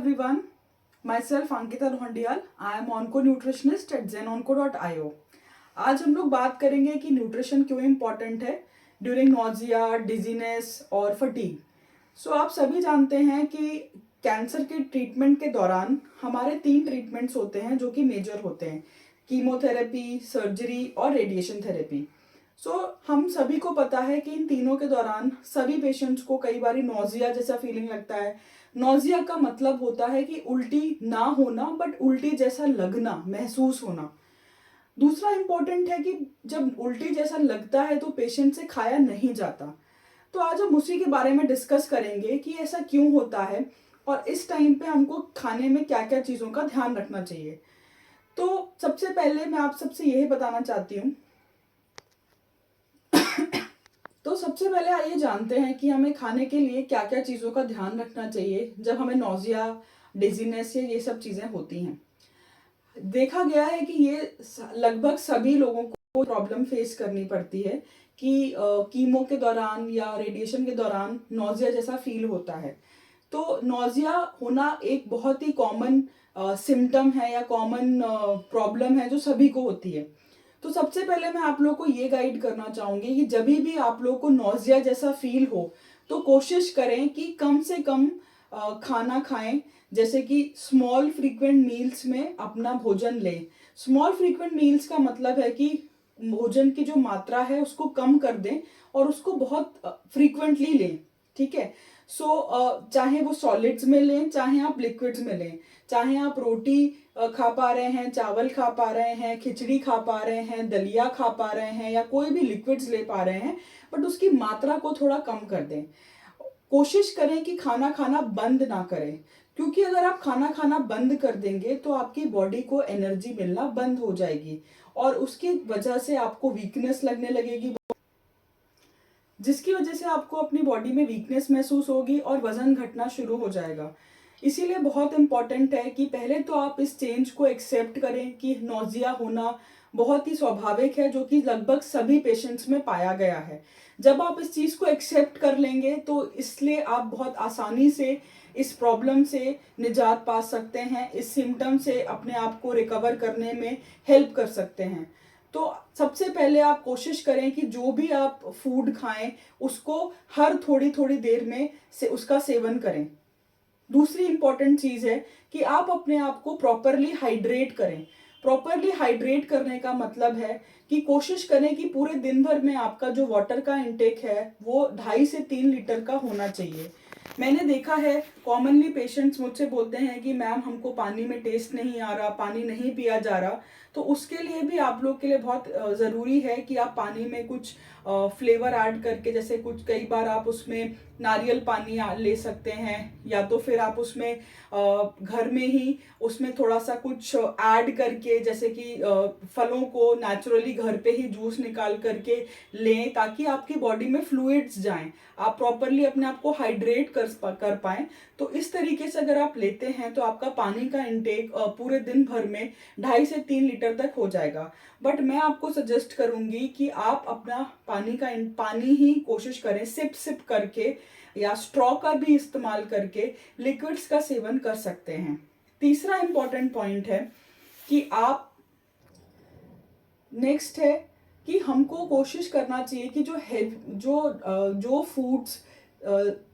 everyone. Myself Ankita Lohandial. I am onco nutritionist at zenonco.io. आज हम लोग बात करेंगे कि न्यूट्रिशन क्यों इम्पॉर्टेंट है ड्यूरिंग नोजिया, डिजीनेस और फटीग। सो आप सभी जानते हैं कि कैंसर के ट्रीटमेंट के दौरान हमारे 3 ट्रीटमेंट्स होते हैं जो कि मेजर होते हैं, कीमोथेरेपी, सर्जरी और रेडिएशन थेरेपी। हम सभी को पता है कि इन तीनों के दौरान सभी पेशेंट्स को कई बार नोजिया जैसा फीलिंग लगता है। नोजिया का मतलब होता है कि उल्टी ना होना, बट उल्टी जैसा लगना, महसूस होना। दूसरा इंपॉर्टेंट है कि जब उल्टी जैसा लगता है तो पेशेंट से खाया नहीं जाता। तो आज हम उसी के बारे में डिस्कस करेंगे कि ऐसा क्यों होता है और इस टाइम पे हमको खाने में क्या क्या चीज़ों का ध्यान रखना चाहिए। तो सबसे पहले मैं आप सबसे यही बताना चाहती हूँ। तो सबसे पहले आइए जानते हैं कि हमें खाने के लिए क्या क्या चीज़ों का ध्यान रखना चाहिए जब हमें नोजिया, डिजीनेस या ये सब चीज़ें होती हैं। देखा गया है कि ये लगभग सभी लोगों को प्रॉब्लम फेस करनी पड़ती है कि कीमो के दौरान या रेडिएशन के दौरान नोजिया जैसा फील होता है। तो नोजिया होना एक बहुत ही कॉमन सिम्टम है या कॉमन प्रॉब्लम है जो सभी को होती है। तो सबसे पहले मैं आप लोग को ये गाइड करना चाहूँगी कि जब भी आप लोग को नोजिया जैसा फील हो तो कोशिश करें कि कम से कम खाना खाएं। जैसे कि स्मॉल फ्रीक्वेंट मील्स में अपना भोजन लें। स्मॉल फ्रीक्वेंट मील्स का मतलब है कि भोजन की जो मात्रा है उसको कम कर दें और उसको बहुत फ्रीक्वेंटली लें। ठीक है। चाहे वो सॉलिड्स में लें, चाहे आप लिक्विड्स में लें, चाहे आप रोटी खा पा रहे हैं, चावल खा पा रहे हैं, खिचड़ी खा पा रहे हैं, दलिया खा पा रहे हैं या कोई भी लिक्विड्स ले पा रहे हैं, बट उसकी मात्रा को थोड़ा कम कर दें। कोशिश करें कि खाना खाना बंद ना करें, क्योंकि अगर आप खाना खाना बंद कर देंगे तो आपकी बॉडी को एनर्जी मिलना बंद हो जाएगी और उसकी वजह से आपको वीकनेस लगने लगेगी, जिसकी वजह से आपको अपनी बॉडी में वीकनेस महसूस होगी और वजन घटना शुरू हो जाएगा। इसीलिए बहुत इंपॉर्टेंट है कि पहले तो आप इस चेंज को एक्सेप्ट करें कि नोजिया होना बहुत ही स्वाभाविक है, जो कि लगभग सभी पेशेंट्स में पाया गया है। जब आप इस चीज़ को एक्सेप्ट कर लेंगे तो इसलिए आप बहुत आसानी से इस प्रॉब्लम से निजात पा सकते हैं, इस सिम्टम से अपने आप को रिकवर करने में हेल्प कर सकते हैं। तो सबसे पहले आप कोशिश करें कि जो भी आप फूड खाएं उसको हर थोड़ी थोड़ी देर में से उसका सेवन करें। दूसरी इंपॉर्टेंट चीज़ है कि आप अपने आप को प्रॉपरली हाइड्रेट करें। प्रॉपरली हाइड्रेट करने का मतलब है कि कोशिश करें कि पूरे दिन भर में आपका जो वाटर का इंटेक है वो 2.5 से 3 लीटर का होना चाहिए। मैंने देखा है कॉमनली पेशेंट्स मुझसे बोलते हैं कि मैम हमको पानी में टेस्ट नहीं आ रहा, पानी नहीं पिया जा रहा। तो उसके लिए भी आप लोग के लिए बहुत ज़रूरी है कि आप पानी में कुछ फ्लेवर ऐड करके, जैसे कुछ कई बार आप उसमें नारियल पानी ले सकते हैं, या तो फिर आप उसमें घर में ही उसमें थोड़ा सा कुछ ऐड करके, जैसे कि फलों को नेचुरली घर पे ही जूस निकाल करके लें ताकि आपकी बॉडी में फ्लूइड्स जाएं, आप प्रॉपरली अपने आप को हाइड्रेट कर पाएं। तो इस तरीके से अगर आप लेते हैं तो आपका पानी का इंटेक पूरे दिन भर में 2.5 से 3 लीटर तक हो जाएगा। बट मैं आपको सजेस्ट करूंगी कि आप अपना पानी ही कोशिश करें सिप सिप करके, या स्ट्रॉ का भी इस्तेमाल करके लिक्विड्स का सेवन कर सकते हैं। तीसरा इंपॉर्टेंट पॉइंट है कि आप नेक्स्ट है कि हमको कोशिश करना चाहिए कि जो फूड्स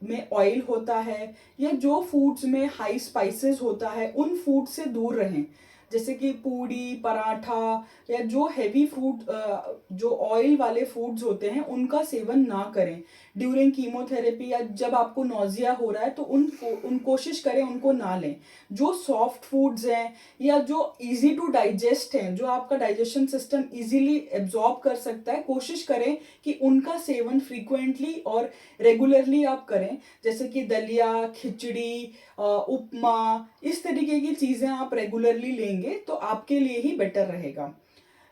में ऑयल होता है या जो फूड्स में हाई स्पाइसेस होता है उन फूड से दूर रहें। जैसे कि पूड़ी, पराठा या जो हैवी फूड, जो ऑयल वाले फूड्स होते हैं उनका सेवन ना करें ड्यूरिंग कीमोथेरेपी, या जब आपको नोजिया हो रहा है तो उन कोशिश करें उनको ना लें। जो सॉफ्ट फूड्स हैं या जो इजी टू डाइजेस्ट हैं, जो आपका डाइजेशन सिस्टम इजीली एब्जॉर्ब कर सकता है, कोशिश करें कि उनका सेवन फ्रीक्वेंटली और रेगुलरली आप करें। जैसे कि दलिया, खिचड़ी, उपमा, इस तरीके की चीज़ें आप रेगुलरली लेंगे तो आपके लिए ही बेटर रहेगा।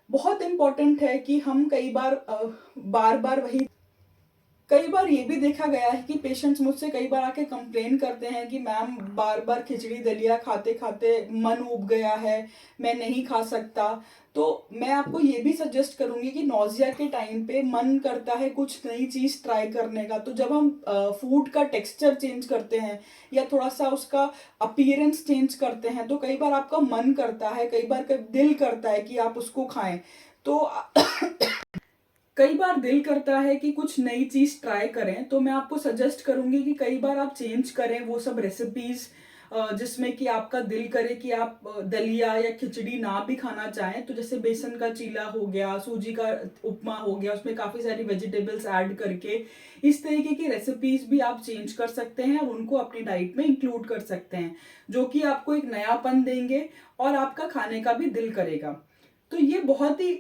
बहुत इंपॉर्टेंट है कि हम कई बार बार बार वही कई बार ये भी देखा गया है कि पेशेंट्स मुझसे कई बार आके कंप्लेन करते हैं कि मैम बार बार खिचड़ी दलिया खाते खाते मन ऊब गया है, मैं नहीं खा सकता। तो मैं आपको ये भी सजेस्ट करूंगी कि नौजिया के टाइम पे मन करता है कुछ नई चीज़ ट्राई करने का, तो जब हम फूड का टेक्सचर चेंज करते हैं या थोड़ा सा उसका अपीयरेंस चेंज करते हैं, तो कई बार आपका मन करता है, कई बार दिल करता है कि आप उसको खाएं। तो कई बार दिल करता है कि कुछ नई चीज़ ट्राई करें, तो मैं आपको सजेस्ट करूंगी कि कई बार आप चेंज करें वो सब रेसिपीज जिसमें कि आपका दिल करे कि आप दलिया या खिचड़ी ना भी खाना चाहें। तो जैसे बेसन का चीला हो गया, सूजी का उपमा हो गया, उसमें काफ़ी सारी वेजिटेबल्स ऐड करके इस तरीके की रेसिपीज भी आप चेंज कर सकते हैं और उनको अपनी डाइट में इंक्लूड कर सकते हैं, जो कि आपको एक नयापन देंगे और आपका खाने का भी दिल करेगा। तो ये बहुत ही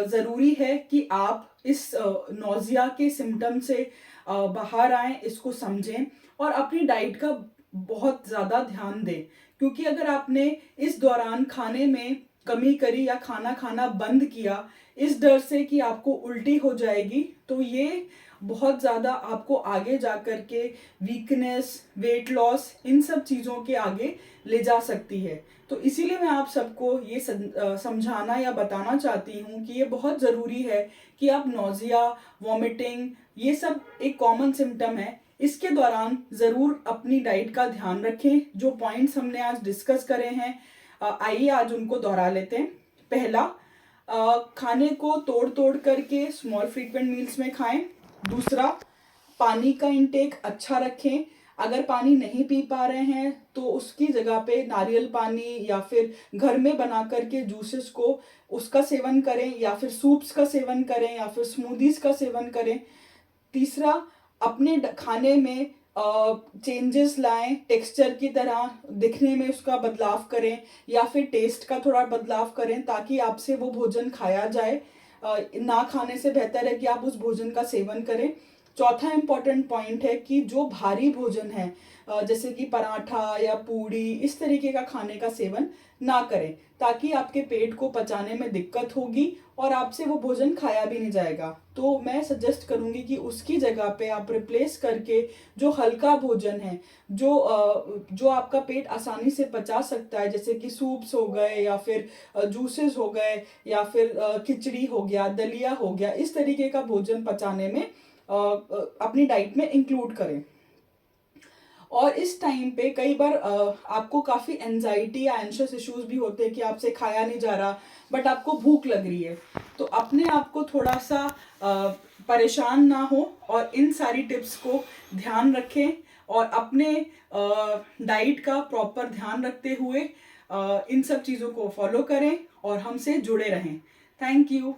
ज़रूरी है कि आप इस नौजिया के सिम्टम से बाहर आएं, इसको समझें और अपनी डाइट का बहुत ज़्यादा ध्यान दें। क्योंकि अगर आपने इस दौरान खाने में कमी करी या खाना खाना बंद किया इस डर से कि आपको उल्टी हो जाएगी, तो ये बहुत ज़्यादा आपको आगे जा कर के वीकनेस, वेट लॉस, इन सब चीज़ों के आगे ले जा सकती है। तो इसीलिए मैं आप सबको ये समझाना या बताना चाहती हूँ कि ये बहुत ज़रूरी है कि आप नौजिया, वॉमिटिंग, ये सब एक कॉमन सिम्टम है, इसके दौरान ज़रूर अपनी डाइट का ध्यान रखें। जो पॉइंट्स हमने आज डिस्कस करे हैं, आइए आज उनको दोहरा लेते हैं। पहला, खाने को तोड़ तोड़ करके स्मॉल फ्रीक्वेंट मील्स में खाएं। दूसरा, पानी का इंटेक अच्छा रखें। अगर पानी नहीं पी पा रहे हैं तो उसकी जगह पे नारियल पानी या फिर घर में बना करके जूसेस को उसका सेवन करें, या फिर सूप्स का सेवन करें, या फिर स्मूदीज का सेवन करें। तीसरा, अपने खाने में चेंजेस लाएं, टेक्सचर की तरह दिखने में उसका बदलाव करें या फिर टेस्ट का थोड़ा बदलाव करें ताकि आपसे वो भोजन खाया जाए। ना खाने से बेहतर है कि आप उस भोजन का सेवन करें। चौथा इम्पॉर्टेंट पॉइंट है कि जो भारी भोजन है जैसे कि पराठा या पूड़ी, इस तरीके का खाने का सेवन ना करें ताकि आपके पेट को पचाने में दिक्कत होगी और आपसे वो भोजन खाया भी नहीं जाएगा। तो मैं सजेस्ट करूंगी कि उसकी जगह पे आप रिप्लेस करके जो हल्का भोजन है, जो आपका पेट आसानी से पचा सकता है, जैसे कि सूप्स हो गए या फिर जूसेस हो गए या फिर खिचड़ी हो गया, दलिया हो गया, इस तरीके का भोजन पचाने में अपनी डाइट में इंक्लूड करें। और इस टाइम पे कई बार आपको काफ़ी एंजाइटी या एंशियस इश्यूज भी होते हैं कि आपसे खाया नहीं जा रहा बट आपको भूख लग रही है। तो अपने आप को थोड़ा सा परेशान ना हो और इन सारी टिप्स को ध्यान रखें और अपने डाइट का प्रॉपर ध्यान रखते हुए इन सब चीज़ों को फॉलो करें और हमसे जुड़े रहें। Thank you.